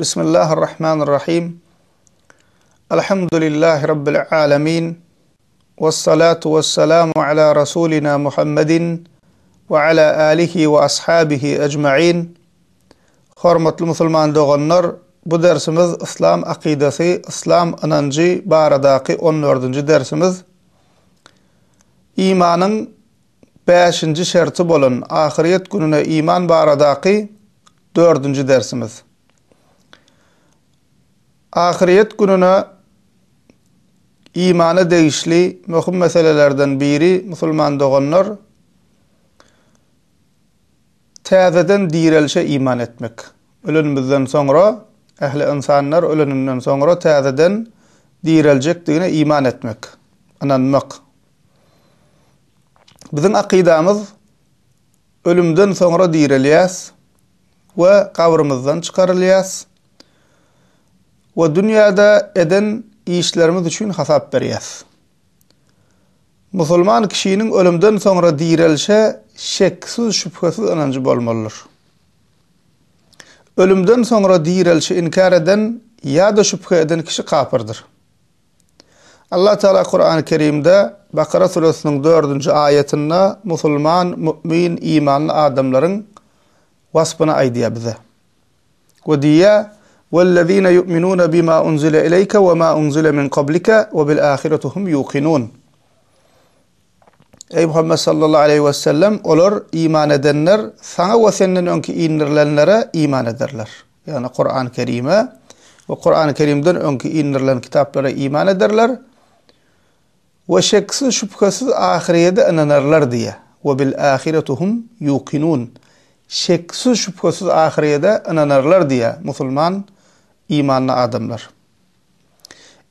بسم الله الرحمن الرحيم. الحمد لله رب العالمين، والصلاة والسلام على رسولنا محمد وعلى آله وأصحابه أجمعين. حرمة المسلمان دوغنر، bu dersimiz İslam akidesi, İslam inancı baradaki 14. dersimiz. İmanın 5. şerti bolan ahiret gününe iman baradaki 4. dersimiz. Ahiret gününe imana değişli mühim meselelerden biri Müslüman doğanlar täzeden dirilişe iman etmek. Ölümümizden sonra ehli insanlar ölümünden sonra täzeden dirilecekdigine iman etmek, inanmak. Bizim akidamız ölümden sonra dirilýäs we kabrymyzdan çykarylýas ve dünyada eden işlerimiz üçün hasap berýäs. Musulman kişinin ölümden sonra dirilişe şeksiz şüphesiz inancı bolmalydyr. Ölümden sonra dirilişi inkar eden ya da şüphe eden kişi kafirdir. Allah Teala Kur'an-ı Kerim'de Bakara suresinin 4. ayetinde musulman, mümin, imanlı adamların vasfını aydiya bize. Ve diye وَالَّذ۪ينَ يُؤْمِنُونَ بِمَا أُنْزِلَ إِلَيْكَ وَمَا أُنْزِلَ مِنْ قَبْلِكَ وَبِالْآخِرَةِ هُمْ يُوقِنُونَ. Ey Muhammed sallallahu aleyhi ve sellem, olar iman edenler sana ve senden önkü indirilenlere iman ederler. Yani Kur'an-ı Kerim'e ve Kur'an-ı Kerim'den önkü indirilen kitaplara iman ederler ve şeksiz şüphesiz ahirete inanırlar diye. وَبِالْآخِرَةِ هُمْ يُوقِنُونَ. Şeksiz şüphesiz ahirete inanırlar diye Müslüman imanlı adamlar.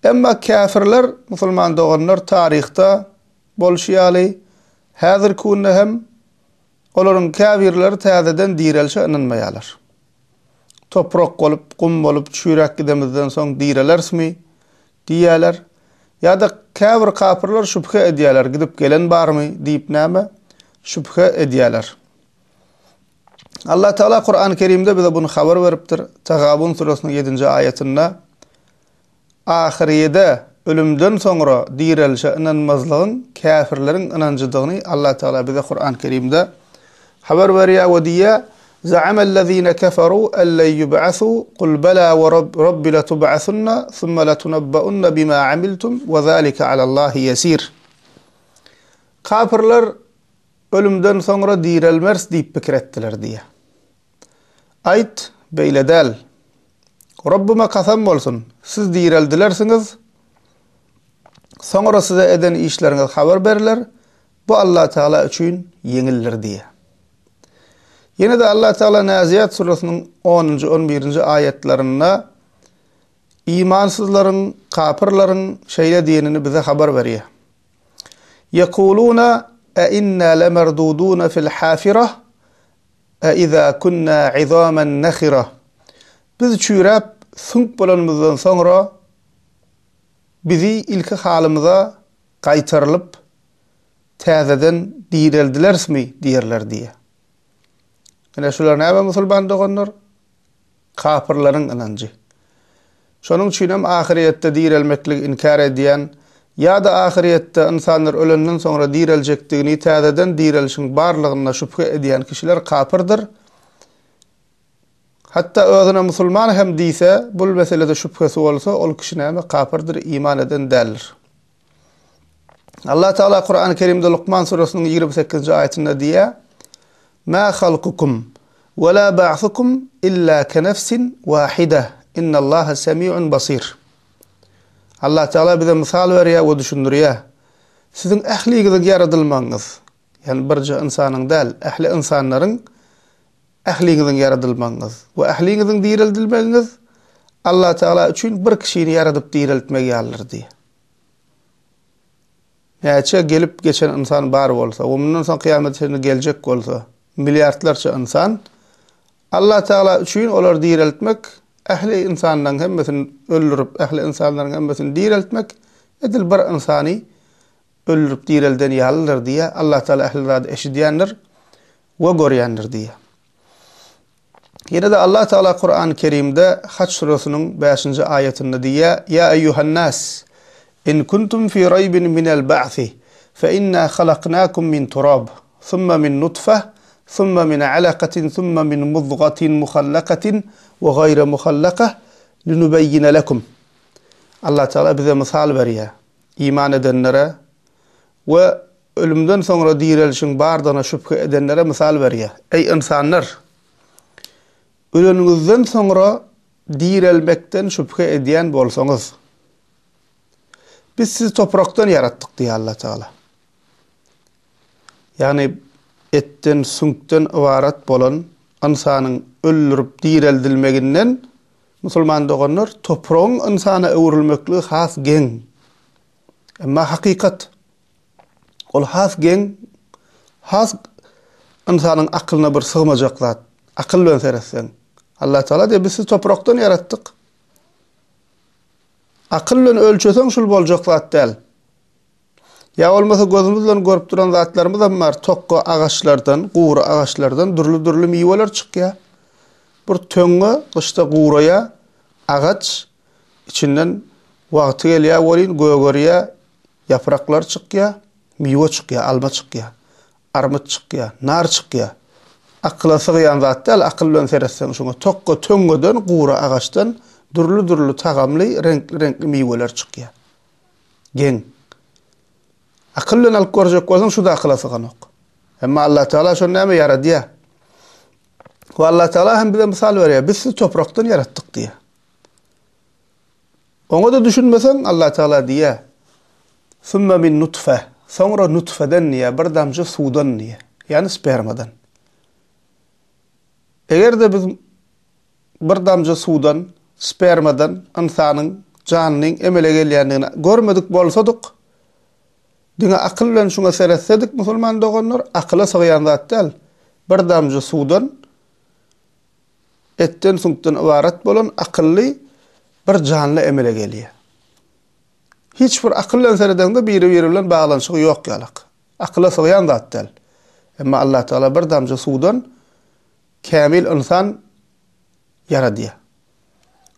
Emma kafirler, Müslüman doğanlar tarihte bolşiyaly, häzir kunna hem olaryň kafirleri täzeden dirilişe inanmaýarlar. Toprak bolup, kum bolup, çüýrek gidemizden soň dirilersmi diýerler. Ya da kafirler şüphe edýärler, gidip gelen barmy diýip näme şüphe edýärler. Allah Teala Kur'an-ı Kerim'de bize bunu haber veripdir. Tegabun suresinin 7. ayetinde ahirede ölümden sonra dirilişe inanmazlığın kafirlerin inancıdığını Allah Teala bize Kur'an-ı Kerim'de haber veriyor ve diye زَعَمَ الَّذ۪ينَ كَفَرُوا أَلَّنْ يُبْعَثُوا قُلْ بَلَا وَرَبِّ لَتُبْعَثُنَّ ثُمَّ لَتُنَبَّؤُنَّ بِمَا عَمِلْتُمْ وَذَٰلِكَ عَلَى اللّٰهِ يَسِيرٌ. Kafirler ölümden sonra dirilmez deyip pikir ettiler diye. Ayt beyle del. Rabbime kasam bolsun, siz dirildilersiniz, sonra size eden işleriniz haber verirler, bu Allah Teala üçün yeňildir diye. Yine de Allah Teala Naziyat suresinin 10. 11. ayetlerinde imansızların, kafirlerin şeýle diyenini bize haber veriyor. يَقُولُونَ اَاِنَّا لَمَرْدُودُونَ فِي الْحَافِرَةِ اِذَا كُنَّا عِظَامًا نَخِرَةً. Biz çüýräp sünk bolanymyzdan sonra bizi ilki halymyza gaýtarylyp täzeden dirildilersmi diýerler diye. Ene şular näme musulman doganlar? Kafirleriň inancı. Şonuň üçin hem ahiretde dirilmeklik inkar edýän ya da ahiretde insanlar ölenden sonra diriljekdigini, täzeden dirilişin barlygyna şüphe edýän kişiler kafirdir. Hatta özüne musulman hem diýse, bu meselede şüphesi bolsa, ol kişi näme kafirdir, iman eden däldir. Allah Teala Kur'an-ı Kerim'de Luqman suresinin 28. ayetinde diýär: "Ma halqukum ve la ba'thukum illa kenefsin wahide. İnnallaha semi'un basir." Allah Teala bize misal berýär we düşündirýär. Sizin ähliňiziň yaradylmaňyz, yani birce insanyň däl, ähli insanlaryň ähliňiziň yaradylmaňyz we ähliňiziň dirildilmeňiz Allah Teala üçin bir kişini yaradyp diriltmek ýalyr diýär. Näçe gelip geçen insan bar bolsa, ondan soň kıyamet günü geljek bolsa, milliardlarça insan Allah Teala üçin olar diriltmek, ähli insanlaryň hemmesini öldürüp ähli insanlaryň hemmesini diriltmek edil bir insany öldürüp dirilden ýalyr diýär. Allah Teala ähli zat eşidýändir we görýändir diýär. Yine de Allah Teala Kur'an-ı Kerim'de Haç suresinin 5. ayetinde diye ya eyyuhan nas in kuntum fi raybin minel ba'thi fe inna halaknakum min turab thumma min nutfeh thumma min alaqatin thumma min mudgatin muhallakatin ve gayre muhallakah linubeyyine lekum. Allah Teala bize misal veriyor. İman edenlere ve ölümden sonra dirilişin bardana şüphe edenlere misal veriyor. Ey insanlar! Ölümünüzden sonra dirilmekten şüphe ediyen bolsanız, biz sizi topraktan yarattık diye Allah Teala. Yani etten, sünkten ibaret bolan insanın öldürüp dirildilmeginden Müslüman doğanlar toprağın insana öwrülmekliği has gen. Ama hakikat ol has gen, has insanın aklına bir sığmayacak zat. Akıl bilen seretsen. Allah Teala diye biz sizi topraktan yarattık. Akıl bilen ölçösen şul boljak zat değil. Ya olmasa gözümüzle görüp duran zatlarımız var. Tokko ağaçlardan, guğru ağaçlardan dürlü meyveler çıkıyor. Bir töngü kışta guğruya ağaç içinden vakti geliyor, olin göğörüye yapraklar çıkıyor, meyve çıkıyor, alma çıkıyor, armut çıkıyor, nar çıkıyor. Akla sığıyan zat değil, akıl bilen seretsen şuna tokko töngüden, guğru ağaçtan dürlü tagamlı, renkli meyveler çıkıyor. Gen. Akıl bilen alıp görecek olsan şu da akla sığan ok. Ama Allah Teala şunu neyme yaradı ya. Ve Allah Teala hem bize misal veriyor. Biz sizi topraktan yarattık diye. Onu da düşünmesen Allah Teala diye. Sümme min nutfe. Sonra nutfeden niye? Bir damcı sudan niye? Yani spermadan. Eğer de biz bir damcı sudan, spermadan, insanın, canının emele gelýändigini görmedik bolsadyk, dine akıl bilen şuna seretsedik musulman doğanlar, akıla sığýan zat değil. Bir damcı sudan, etten sünkten ibaret bolan akıllı bir canlı emele gelýär. Hiç bir akıl bilen seredende biri bilen bağlanşygy ýok ýalak. Akıla sığýan zat değil. Ama Allah Teala bir damcı sudan kamil insan yaradýar.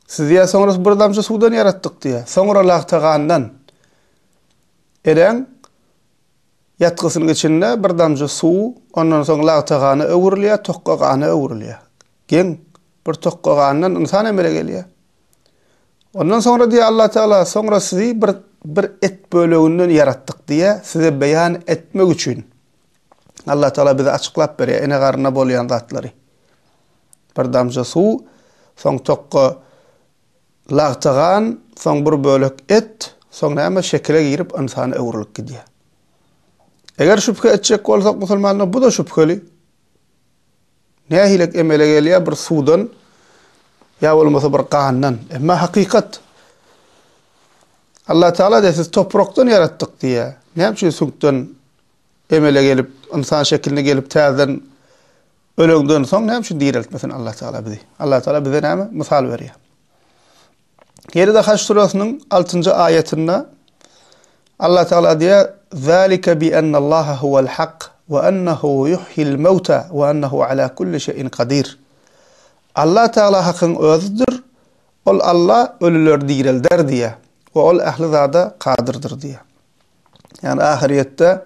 Siz ya sonra bir damcı sudan yarattık diye. Sonra laqtagandan eden yatqysynyň içinde bir damcı su, ondan soň laqtagany öwrülýär, tokkagany öwrülýär. Gen bir tokkagandan insan emele gelýär. Ondan sonra diye Allah Teala sonra sizi bir et bölüğünden yarattık diye size beyan etmek üçün Allah Teala bize açıklap berýär ene garna bolýan zatlary. Bir damcı su, soň tokka laqtagan, soň bir bölük et, soň näme şekile girip insany öwrülüp gidýär. Eger şüphe etjek bolsak musulmanlar bu da şüpheli. Nähilek emele gelýär bir sudan ya bolmasa bir qandan. Emma hakikat Allah Teala de siz topraktan yarattık diye. Näme sünkden emele gelip insan şekline gelip täzeden ölünden soň näme şu diriltmesin Allah Teala bizi. Allah Teala bize näme misal berýär. Geride Haç suresinin 6. ayetinde Allah Teala diye zalika bi anna Allah huvel hak ve ennehu yuhyil mevta ve ennehu ala kulli şeyin kadir. Allah Teala hakın özüdür. Ol Allah ölüler dirilder diye. Ve ol ehli zada kadirdir diye. Yani ahirette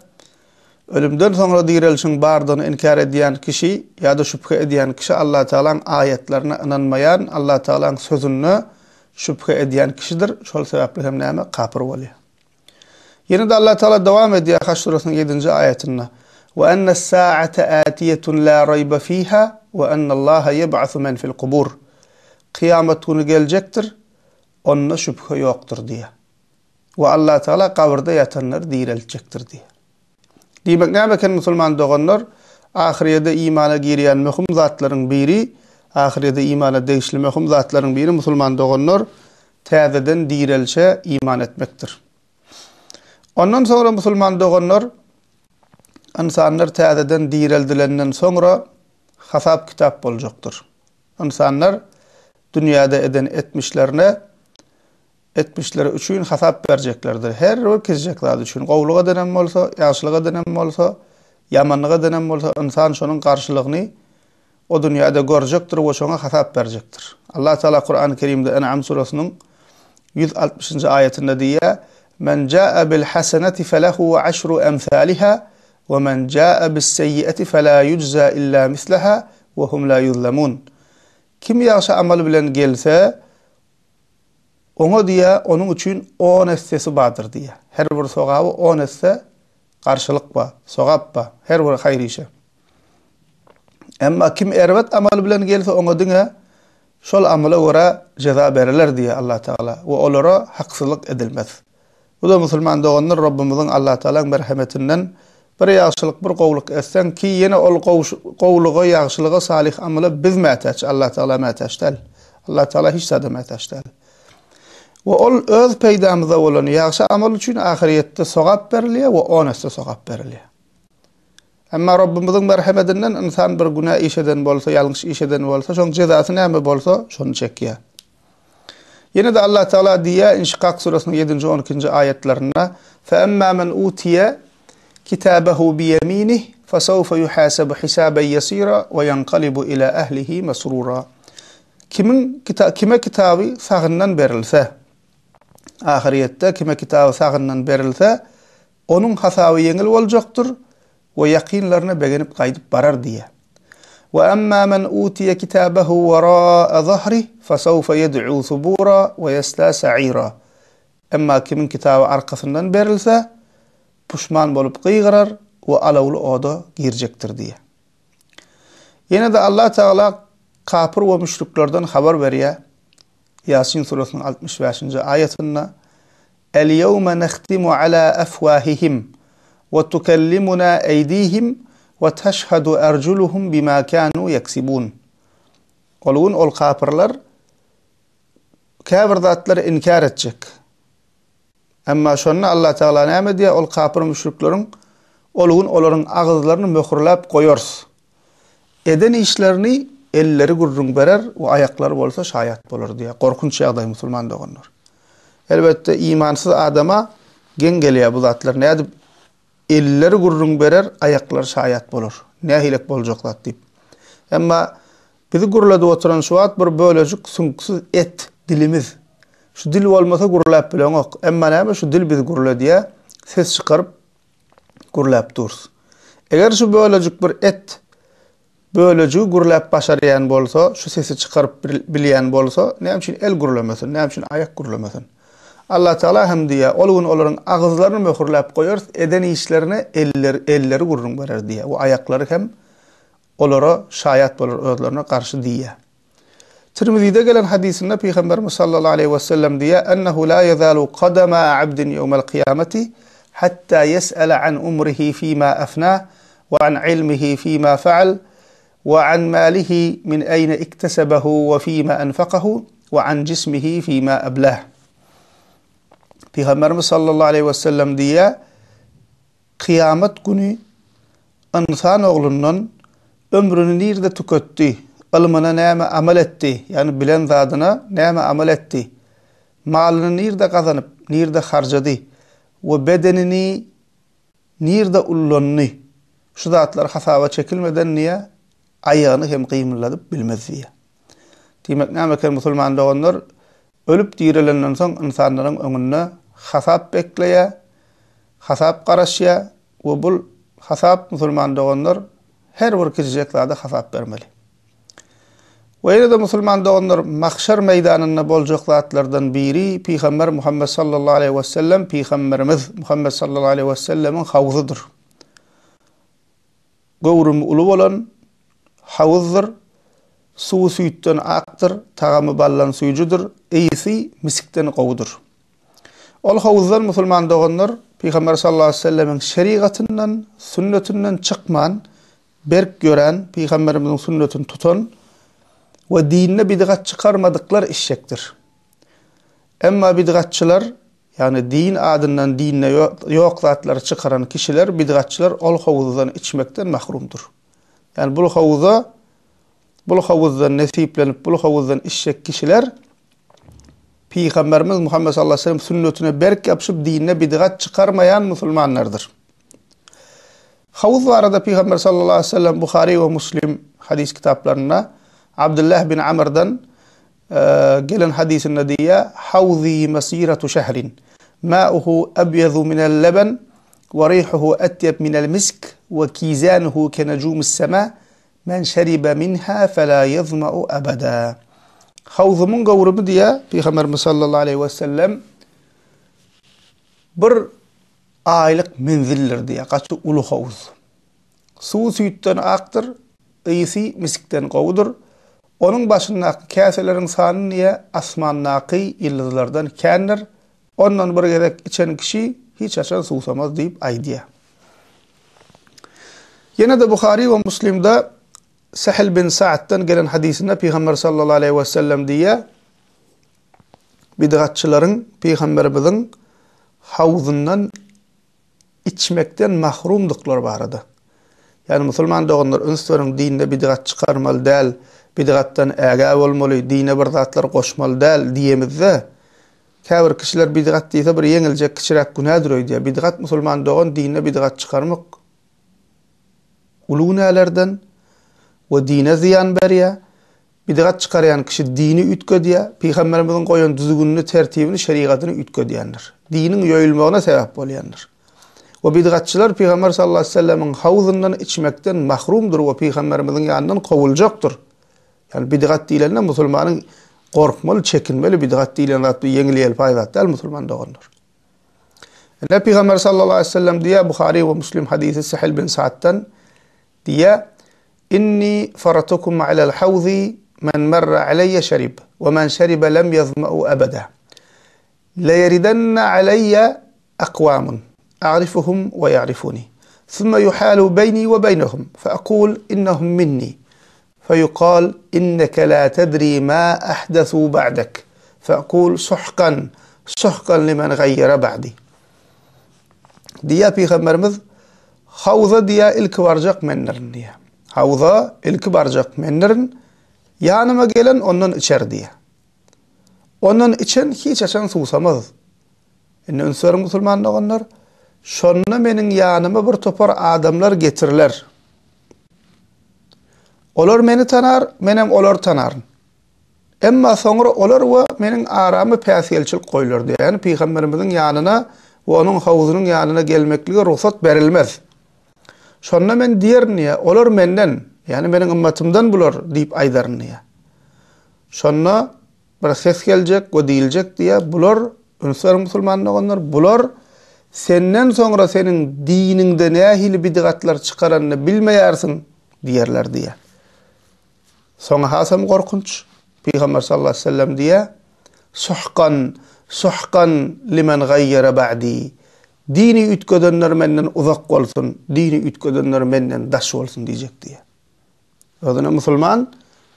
ölümden sonra dirilişin bardığını inkar ediyen kişi ya da şüphe ediyen kişi Allah Teala'nın ayetlerine inanmayan, Allah Teala'nın sözünü şüphe ediyen kişidir. Şol sebeple hem näme kafir bolýar. Yine de Allah Teala devam ediyor Haç suresinin 7. ayetinde. Ve enne s-sa'ate atiyetun la rayba fiha ve enne Allah yeb'asu men fil kubur. Kıyamet günü gelecektir. Onda şüphe yoktur diye. Ve Allah Teala kabirde yatanlar diriltecektir diye. Demek näme eken musulman doğanlar ahirede imana girýän möhüm zatlaryň biri, ahirede imana degişli möhüm zatlaryň biri musulman doğanlar täzeden dirilişe iman etmektir. Ondan sonra musulman doğanlar insanlar täzeden dirildilenden sonra hasap kitap boljakdyr. İnsanlar dünyada eden etmişleri üçün hasap berjeklerdir. Her bir kesecekler üçün. Gowluga denen bolsa, ýaşlyga denen bolsa, yamanlyga denen bolsa insan şonun garşylygyny o dünyada görecektir ve şoňa hasap berjektir. Allah Taala Kur'an-ı Kerimde En'am surasının 160. ayetinde diye: "Men jaa bil hasenati felahu aşru emsaliha ve men jaa bis seyyiati fela yujza illa mislaha ve hum la yuzlamun." Kim ýaşy amal bilen gelse, oňa diye onun üçin 10 essesi bardyr diye. Her bir sogaby 10 esse garşylyk ba, sogap ba, her bir haýry işe. Emma kim erwet amal bilen gelse oňa diňe şol amala göre ceza beriler diye Allah Teala ve olara haksızlık edilmez. Bu da musulman doğanlar Rabbimizin Allah Teala'nın merhametinden bir ýagşylyk bir gowluk etsen ki yine ol gowluga ýagşylyga salih amala biz mätäç Allah Teala mätäçdäl. Allah Teala hiç zada mätäçdäl. Ve ol öz peýdamyza bolan ýagşy amal üçin ahiretde sogap berilýär we onasda sogap berilýär. Amma Rabbimizin merhametinden insan bir günah işeden bolsa, ýalňyş işeden bolsa, şoň jezasy näme bolsa, şonu çekýär. Yine de Allah Teala diýär İnşikak surasının 7. 12. ayetlerinde: "Fe men utiye kitabehu bi yeminihi fesawfa yuhasabu hisaben yasira ve yanqalibu ila ahlihi masrura." Kime kitabı sagyndan berilse, ahirette kime kitabı sagyndan berilse, onun hasaby yeňil boljakdyr ve yakinlarına begenip gaýdyp barar diye. Ve amma men utiye kitabehu wara'a zahri fesawfa yed'u subura ve yasla sa'ira. Emma kimin kitabı arkasından berilse, puşman bolup gıyğırar ve alawly oda girjektir diye. Yine de Allah Teala kafir ve müşriklerden haber berýär. Yasin surasının 65. ayetinde: "El-yevme nehtimu ala afwahihim ve tukellimuna eydihim ve teşhadu erculuhum bima kanu yeksibun." Olgun ol kafirler kafir zatları inkar edecek. Amma şonu Allah Teala näme diye ol kafir müşriklerin olgun olaryň agızlaryny möhürläp goýars. Eden işlerini elleri gurrun berer ve ayaklary bolsa şayat bolar diye. Korkunç ýagdaý musulman doganlar. Elbette imansyz adama gen gelýär bu zatlar. Näde elleri gurrun berer, ayaklary şayat bolar. Nähilek boljak zat diýip. Emma bizi gurulady oturan şu wagt bir bölejik sunksuz et dilimiz. Şu dil bolmasa gurulap bilenok. Emma näme şu dil bizi gurulady diye ses çykaryp gurulap durs. Eger şu bölejik bir et bölejik gurulap başarýan bolsa, şu sesi çykaryp bilýän bolsa, näme üçin el gurulamasyn, näme üçin ayak gurulamasyn? Allah Teala hem diye olgun olaryň agyzlaryny möhürläp goýar, eden işlerini elleri gurrun berer diye. O ayaklary hem olara şayat bolar, özlerine karşı diye. Tirmizi'de gelen hadisinde Peygamberimiz sallallahu aleyhi ve sellem diye: "Ennehu la yezalu qadama abdin yevmel kıyameti hatta yes'ala an umrihi fîmâ afnâh ve an ilmihi fîmâ fe'al ve an mâlihi min eyne iktesebehu ve fîmâ enfakahu ve an cismihi fîmâ eblah." Peygamberimiz sallallahu aleyhi ve sellem diye kıyamet günü insan oğlunun ömrünü nerede tüketdi, ilmine näme amel etdi, yani bilen zadyna näme amel etdi, malyny nerede kazanyp, nerede harjady we bedenini nerede ullandy, şu zatlar hasaba çekilmeden niye ayagyny hem gymyladyp bilmez diye. Demek näme musulman doganlar ölüp dirilenden soň insanlaryň öňünde hasap bekleýär, hasap garaşýar we bul hasap musulman doganlar her bir kişilik zada hasap bermeli. Ve yine de musulman doganlar mahşer meýdanyna boljak zatlardan biri Peygamber Muhammed sallallahu aleyhi ve sellem, Peygamberimiz Muhammed sallallahu aleyhi ve sellemin havzydyr. Gowrum ulu bolan havzydyr. Suw süýtden akdyr, tagamy ballan suýjudyr, eýsi misikden gowudur. Ol havzdan musulman doganlar Peygamber sallallahu aleyhi ve sellemin şeriatyndan, sünnetinden çykman, berk gören, Peygamberimizin sünnetini tutan ve dinine bidgat çıkarmadıklar işektir. Emma bidgatçılar, yani din adından dinine yok zatları çıkaran kişiler, bidgatçılar ol havuzdan içmekten mahrumdur. Yani bu havuzdan nesiplenip, bu havuzdan işek kişiler, Peygamberimiz Muhammed sallallahu aleyhi ve sellem sünnetine berk yapışıp dinine bidgat çıkarmayan musulmanlardır. Havuz var da Peygamber sallallahu aleyhi ve sellem Bukhari ve Müslim hadis kitaplarına Abdullah bin Amr'dan gelen hadisin diye havzi masiratu şehrin ma'uhu abyadu minel leben ve rihuhu atyab minel misk ve kizanuhu kenecumus sema men şeribe minha fela yazma'u abada. Havzumun gavrubu diye Peygamberimiz sallallahu aleyhi ve sellem bir aylık menzildir diye kaçı ulu havuz. Su sütten aktır, iyisi miskten qowdur. Onun başındaki kaselerin sanı niye asmannaki yıldızlardan kendir. Ondan bir gerek içen kişi hiç açan susamaz deyip aydiya. Yine de Bukhari ve Müslim'de Sahil bin Sa'd'dan gelen hadisinde Peygamber sallallahu aleyhi ve sellem diye bid'atçıların Peygamberimizin havzundan içmekten mahrumduklar barıdı. Yani Müslüman doğanlar ünsörün dinine bid'at çıkarmalı değil, bid'attan ägä bolmaly, dine bir zatlar koşmalı değil diyemizde. Käbir kişiler bid'at diýse bir yeňiljek kiçirak günädir öýdü. Bid'at Müslüman doğan dinine bid'at çıkarmak ulu günälerden we dine ziyan berýär. Bid'at çıkaryan kişi dini ütgödýär. Peygamberimizin goýan düzgünlüğünü, tertibini, şeriatyny ütgödýändir. Dinin ýoýulmagyna sebäp bolýandyr. Ve bid'atçılar Peygamber sallallahu aleyhi ve sellemin havzundan içmekten mahrumdur ve Peygamberimizin yanından kovuljaktır. Yani bid'at diýilende Müslümanyň korkmaly, çekinmeli, bid'at diýilen zat yeňilýel paýdat däl Müslüman dogandyr. Ne Peygamber sallallahu aleyhi ve sellem diýär Buhari ve Müslim hadisi Sahil bin Sa'd'dan diýär: "İnni faratukum ala'l havzi men marra alayya şerib ve men şeribe lem yazma'u abada. La yaridanna alayya aqwamun أعرفهم ويعرفوني ثم يحال بيني وبينهم فأقول إنهم مني فيقال إنك لا تدري ما أحدثوا بعدك فأقول سحقا سحقا لمن غير بعدي." diye Peygamberimiz havza diye ilk varacak menlerin diye. Havza ilk varacak menlerin yanıma gelen ondan içer diye. Ondan içen hiç açan susamaz. Ünsör Müslüman olanlar şonna menin yanıma bir topar adamlar getirler. Olar meni tanar, menem olar tanarın. Emma sonra olar ve menin aramı päsielçilik koyulur diye. Yani Peygamberimizin yanına ve onun havuzunun yanına gelmekliğe ruhsat verilmez. Şonna men diýer niye? Olar menden, yani menin ümmetimden bular deyip aydarın niye? Şonna bir ses gelecek ve diýiljek diye bular ünsör Müslüman olanlar bular senden sonra senin dininde nähili bid'atlar çıkaranını bilmeýärsiň diýerler diye. Soňa hasam korkunç. Peygamber sallallahu aleyhi ve sellem diye suhqan suhqan limen gayyara ba'di. Dini ütködenler menden uzak bolsun, dini ütködenler menden daş bolsun diýjek diye. Özüne Müslüman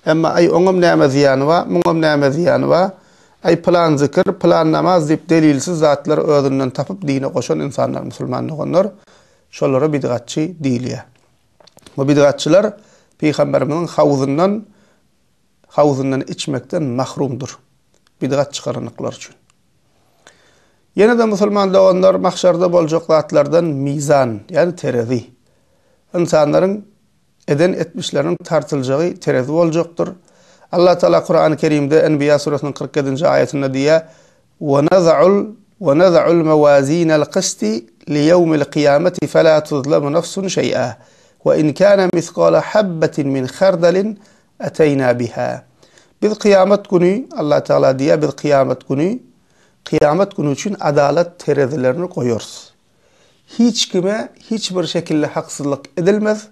emma ay oňam näme ziýany wa, muňam näme ziýany wa, ay plan zikir, plan namaz dip delilsiz zatlar özünden tapıp dine koşan insanlar Müslüman olanlar şolara bid'atçı diýilýär. Bu bid'atçılar Peygamberimizin havzundan içmekten mahrumdur. Bid'at çıkaranlıklar üçün. Yine de Müslüman olanlar mahşarda boljak zatlardan mizan, yani terezi. İnsanların eden etmişlerinin tartıljagy terezi boljakdyr. Allah Teala Kur'an-ı Kerim'de Enbiya suresinin 47. ayetinde diye وَنَذَعُ الْمَوَازِينَ الْقِسْطِ لِيَوْمِ الْقِيَامَةِ فَلَا تُظْلَمُ نَفْسٌ شَيْئًا وَإِنْ كَانَ مِثْقَالَ حَبَّةٍ مِنْ خَرْدَلٍ أَتَيْنَا بِهَا. Biz kıyamet günü, Allah Teala diye biz kıyamet günü için adalet terezilerini koyuyoruz. Hiç kime hiçbir şekilde haksızlık edilmez.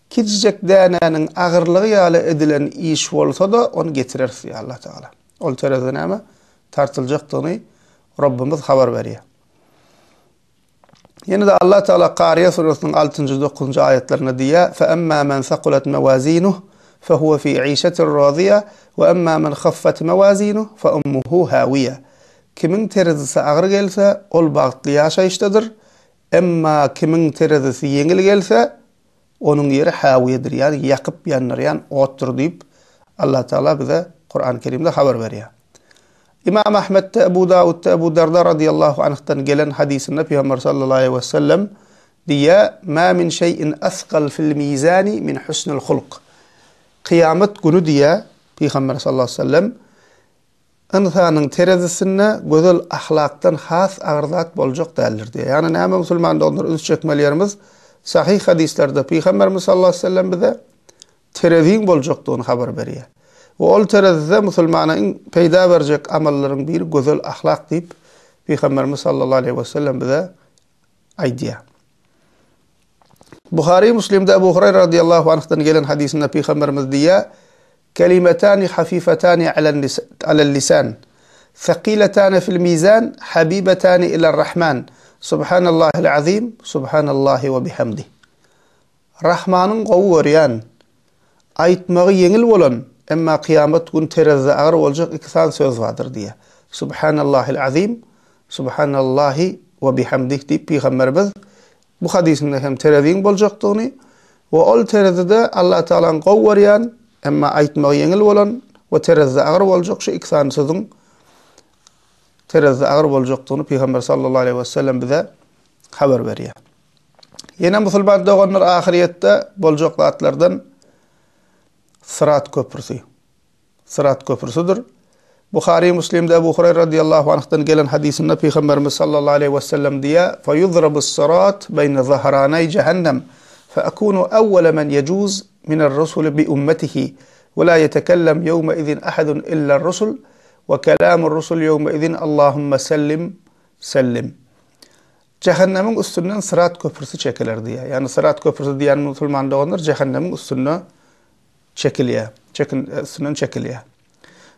Kiçicek dänäniň agyrlygy ýaly edilen iş bolsa da onu getirirsi Allah Teala. Ol terezi näme? Tartyljakdygyny Rabbimiz habar berýär. Ýene de Allah Teala Qariya suresiniň 6-9 ayetlerinde diýär: "Fe emma men saqulat mawazinuhu fehuve fi 'işetin radiya ve emma men khaffat mawazinuhu fe ummuhu hawiya." Kimin terezisi agyr gelse ol bagtly ýaşaýyşdadyr. Emma kimin terezisi ýeňil gelse onun yeri hawiyedir, yani yakıp yanlayan ottur deyip Allah Teala bize Kur'an-ı Kerim'de haber berýär. İmam Ahmed'de, Ebu Davud'da, Ebu Darda radıyallahu anh'tan gelen hadisinde Peygamber sallallahu aleyhi ve sellem diye: "Ma min şeyin asqal fil mizani min husnul hulq." Kıyamet günü diye Peygamber sallallahu aleyhi ve sellem insanın terazisine güzel ahlaktan has ağırlık bolacak derler diye. Yani näme musulman dolar öz çekmelerimiz sahih hadislerde Peygamberimiz sallallahu aleyhi ve sellem bize terazin bolacakdygyny habar berýär. Ve ol terazide musulmanyň peýda berjek amallaryň biri güzel ahlak diýip Peygamberimiz sallallahu aleyhi ve sellem bize aýdýar. Buhari Müslim'de Ebu Hureyre radıyallahu anh'tan gelen hadisinde Peygamberimiz diye kelimetani hafifetani alel lisan thaqiletani fil mizan habibetani iler rahman subhanallahil azim subhanallahi ve bihamdih. Rahmanın gowy görýän aýtmagy yeňil bolan emma kıyamet gün terazide ağır boljak iki san söz vardır diye. Subhanallahil azim subhanallahi ve bihamdih diýip Peygamberimiz bu hadisinde hem terazin boljakdygyny we ol terazide Allah Taala'nın gowy görýän emma aýtmagy yeňil bolan we terazide ağır boljak şu iki san sözüň terazide ağır boljakdygyny Peygamber sallallahu aleyhi ve sellem bize haber berýär. Ýene musulman doganlar ahiriyette boljak zatlardan Sırat köprüsü. Sırat köprüsüdür. Buhari Müslim'de Ebu Hureyre radıyallahu anh'tan gelen hadisinde Peygamberimiz sallallahu aleyhi ve sellem diye فَيُضْرَبُ الصِّرَاطِ بَيْنَ ظَهْرَانَيْ جَهَنَّمْ فَأَكُونُ أَوَّلَ مَنْ يَجُوزُ مِنَ الرُّسُلِ بِأُمَّتِهِ وَلَا يَتَكَلَّمْ يَوْمَئِذٍ أَحَدٌ إِلَّا الرُّسُلُ وَكَلَامُ الرُّسُلِ يَوْمَئِذٍ اللّٰهُمَّ سَلِّمْ سَلِّمْ. Cehennemin üstünden sırat köprüsü çekilir diye. Yani sırat köprüsü diyen musulman doğanlar cehennemin üstünden çekiliyor. Üstünden çekiliyor.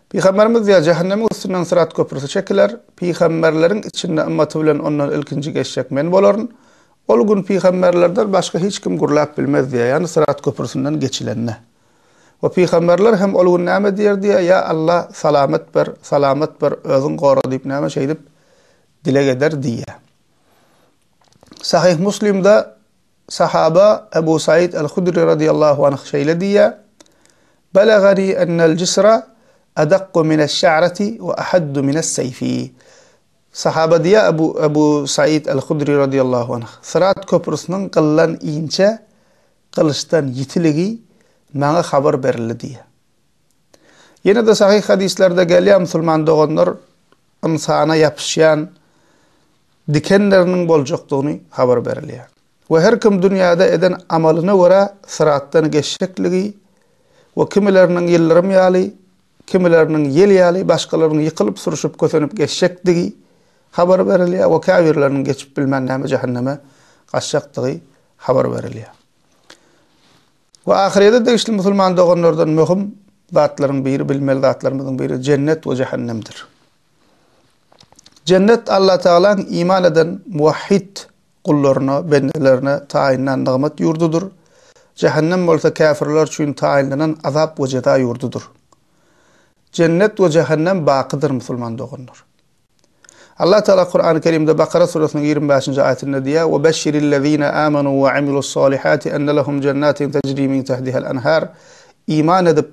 Peygamberimiz diye cehennemin üstünden sırat köprüsü çekiler. Peygamberlerin içinde ümmeti bilen ondan ilkinci geçecek men boların. Ol gün peygamberlerden başka hiç kim gurlap bilmez diye. Yani sırat köprüsünden geçilenine. Ve peygamberler hem ol gün näme diyer diye ya Allah salamet ber özün goru deyip näme şey deyip dile geder diye. Sahih Müslim'de sahaba Ebu Said el-Hudri radıyallahu anh şeyle diye belagani ennel cisra adakku mineşşa'rati ve ahaddu mineş-seyfi. Sahaba diye Ebu Said el-Hudri radıyallahu anh Sırat köprüsünün qıllan ince qılıçtan yitiligi maňa haber berildi diye. Yine de sahih hadislerde gelýär musulman doganlar insana yapışýan dikenlerinin boljakdygyny haber berilýär. Ve her kim dünyada eden amalyna göre sırattan geçekligi ve kimilerinin yıllarım ýaly, kimilerinin yel ýaly, başgalarının yıkılıp suruşup kösenip geçekligi haber berilýär ve kafirlerinin geçip bilmän näme cehenneme gaçjakdygy haber berilýär. Ve ahirede de işte musulman doganlardan möhüm zatlaryň biri, bilmeli zatlarymyzyň biri cennet ve cehennemdir. Cennet Allah Taala'nın iman eden muvahhid kullarına, bendelerine taýinlen nimet yurdudur. Cehennem bolsa kafirler üçin taýinlenen azap we ceza yurdudur. Cennet we cehennem bakydyr musulman doganlar. Allah Taala Kur'an-ı Kerim'de Bakara suresinin 25. ayetinde diye ve beşşirillezine amenu ve amilussalihati enne lehum cennetin tecri min tahtiha'l enhar. İman edip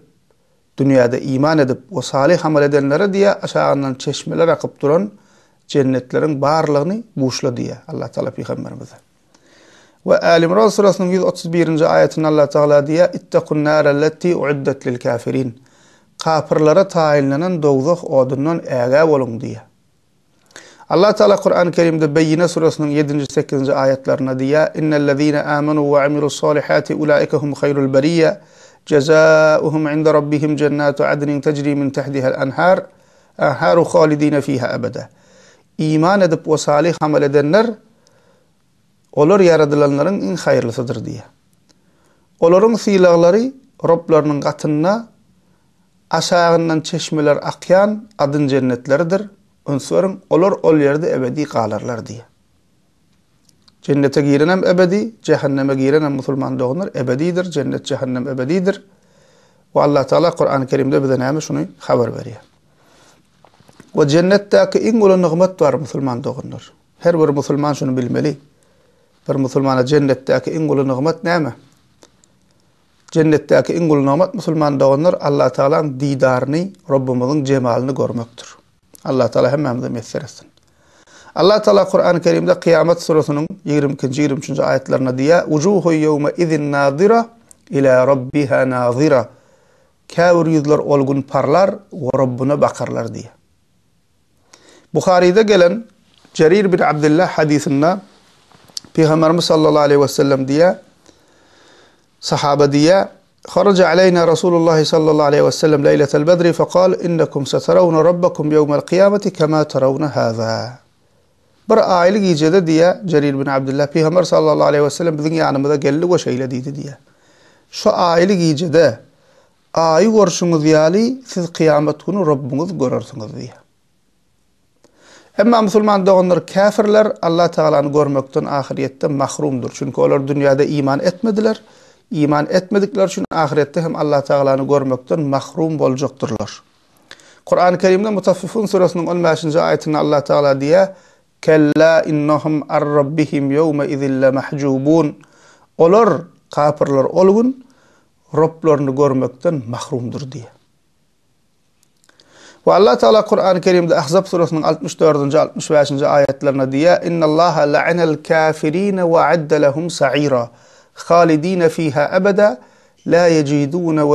dünyada iman edip ve salih amel edenlere diye aşağıdan çeşmeler akıp duran cennetlerin barlygyny buşla diye Allah Taala peygamberimize. Ve Ali İmran suresinin 131. ayetinde Allah Taala diye ittakun narallati uiddat lil kafirin. Kafirlere taýinlenen dogzak odundan äge bolun diye. Allah Taala Kur'an-ı Kerim'de Beyyine suresinin 7. 8. ayetlerine diye innellezine amenu ve amilussalihati ulaika hum hayrul bariyya cezaohum inde rabbihim cennatu adnin tecri min tahtiha'l enhar anharu halidin fiha abada. İman edip ve salih amel edenler olar yaradılanların en hayırlısıdır diye. Oların silahları Rablarının katına aşağından çeşmeler akyan adın cennetleridir. Önsörün olar ol yerde ebedi kalarlar diye. Cennete girenem ebedi, cehenneme girenem musulman doğunlar ebedidir. Cennet cehennem ebedidir. Ve Allah Teala Kur'an-ı Kerim'de bize näme şunu haber veriyor. Ve cennetteki en ulu nimet var musulman doğunlar. Her bir musulman şunu bilmeli. Bir musulmana cennetteki en ulu nimet näme? Cennetteki en ulu nimet musulman doğunlar Allah Teala'nın didarını, Rabbimizin cemalini görmektir. Allah Teala hemmemize messer etsin. Allah Teala Kur'an-ı Kerim'de Kıyamet suresinin 22. 23. ayetlerine diye "Vucuhu yevme izin nazira ila rabbiha nazira kafir yüzler olgun parlar ve Rabbuna bakarlar diye. Buhari'de gelen Cerir bin Abdullah hadisinde Peygamberimiz sallallahu aleyhi ve sellem diye sahabe diye خرج علينا رسول الله صلى الله عليه وسلم ليلة البدر فقال إنكم سترون ربكم يوم القيامة كما ترون هذا. Bir aylık gecede diye Cerir bin Abdullah Peygamber sallallahu aleyhi ve sellem bizim yanımıza geldi ve şöyle dedi diye. Şu aylık gecede ayı görüşünüz yali siz kıyamet günü Rabbiniz görürsünüz diye. Ama Müslüman doğanlar kafirler Allah Teala'nı görmekten ahirette mahrumdur. Çünkü onlar dünyada iman etmediler. İman etmedikler için ahirette hem Allah Teala'nı görmekten mahrum olacaktırlar. Kur'an-ı Kerim'de Mutaffifun suresinin 15. ayetinde Allah Teala diye Kella innahum ar-rabbihim yawma idhin la mahjubun. Olar kafirler olgun Rablarını görmekten mahrumdur diye. Ve Allah Teala Kur'an-ı Kerim'de Ahzab suresinin 64. 65. ayetlerine diye İnnallaha la'anal kafirin ve adda lehum sa'ira halidin fiha abada la yecidun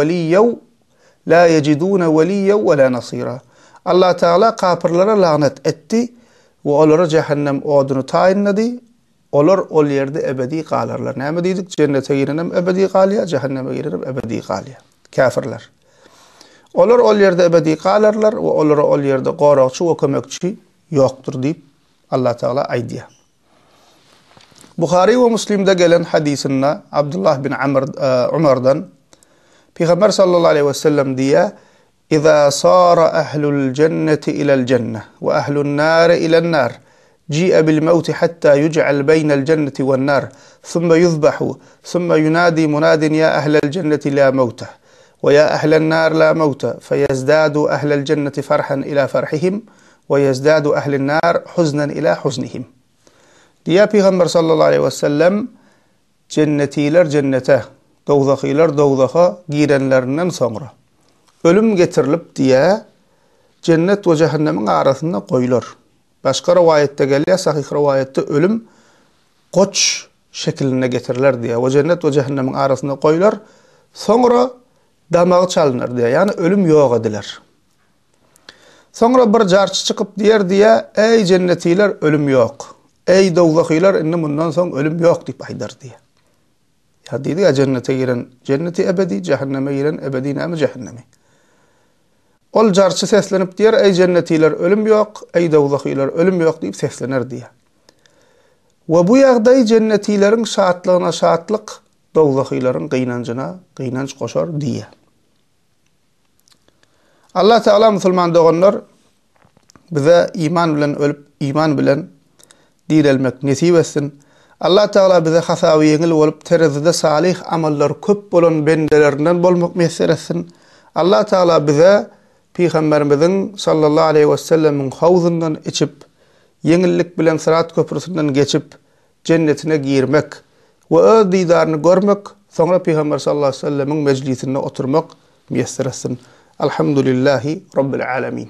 veliyyen ve la nasira. Allah Teala kafirlere lanet etti ve onlara cehennem odunu tayinledi. Olar ol yerde ebedi kalarlar. Ne dedik? Cennete girenem ebedi kalya, cehenneme girenem ebedi kalya. Kafirler. Olar ol yerde ebedi kalarlar ve olara ol yerde qorakçı ve kömekçi yoktur deyip Allah Teala aydiya. Buhari ve Müslim'de gelen hadisinde Abdullah bin Umar'dan Peygamber sallallahu aleyhi ve sellem diye İza sara ahlul cenneti ilal cenneh ve ahlun nâre ilal nâr جيء بالموت حتى يجعل بين الجنة والنار ثم يذبح ثم ينادي مناد يا أهل الجنة لا موت ويا أهل النار لا موت فيزداد أهل الجنة فرحا إلى فرحهم ويزداد أهل النار حزنا إلى حزنهم. Diye Peygamber sallallahu aleyhi ve sellem cennetiler cennete, dowzakiler dowzaka girenlerinden sonra ölüm getirilip diye cennet ve cehennemin arasında koyulur. Başka rivayette geliyor, sahih rivayette ölüm koç şekline getirilir diye. Ve cennet ve cehennemin arasında koyulur. Sonra damağı çalınır diye. Yani ölüm yok edilir. Sonra bir carçı çıkıp diye ey cennetiler ölüm yok. Ey dowzakiler inne bundan sonra ölüm yok deyip aydar diye. Ya dedi ya cennete giren cenneti ebedi, cehenneme giren ebedi nemi cehennemi. Ol carçı seslenip diyer ey cennetiler ölüm yok, ey dowzakiler ölüm yok deyip seslenir diye. Ve bu ýagdaý cennetilerin şaatlygyna şaatlyk, dowzakilerin gıynancına gıynanç koşar diye. Allah Teala Müslüman doğanlar bize iman bilen ölüp iman bilen dirilmek nasip etsin. Allah Teala bize hasawy ýeňil bolup terazide salih amallar köp bolan bendelerinden bolmak mesir etsin. Allah Teala bize Peygamberimizin sallallahu aleyhi ve sellemin havzundan içip yeňillik bilen sırat köprüsünden geçip cennetine girmek ve öz didarını görmek, sonra Peygamber sallallahu aleyhi ve sellemin meclisinde oturmak mesir etsin. Elhamdülillahi Rabbil alemin.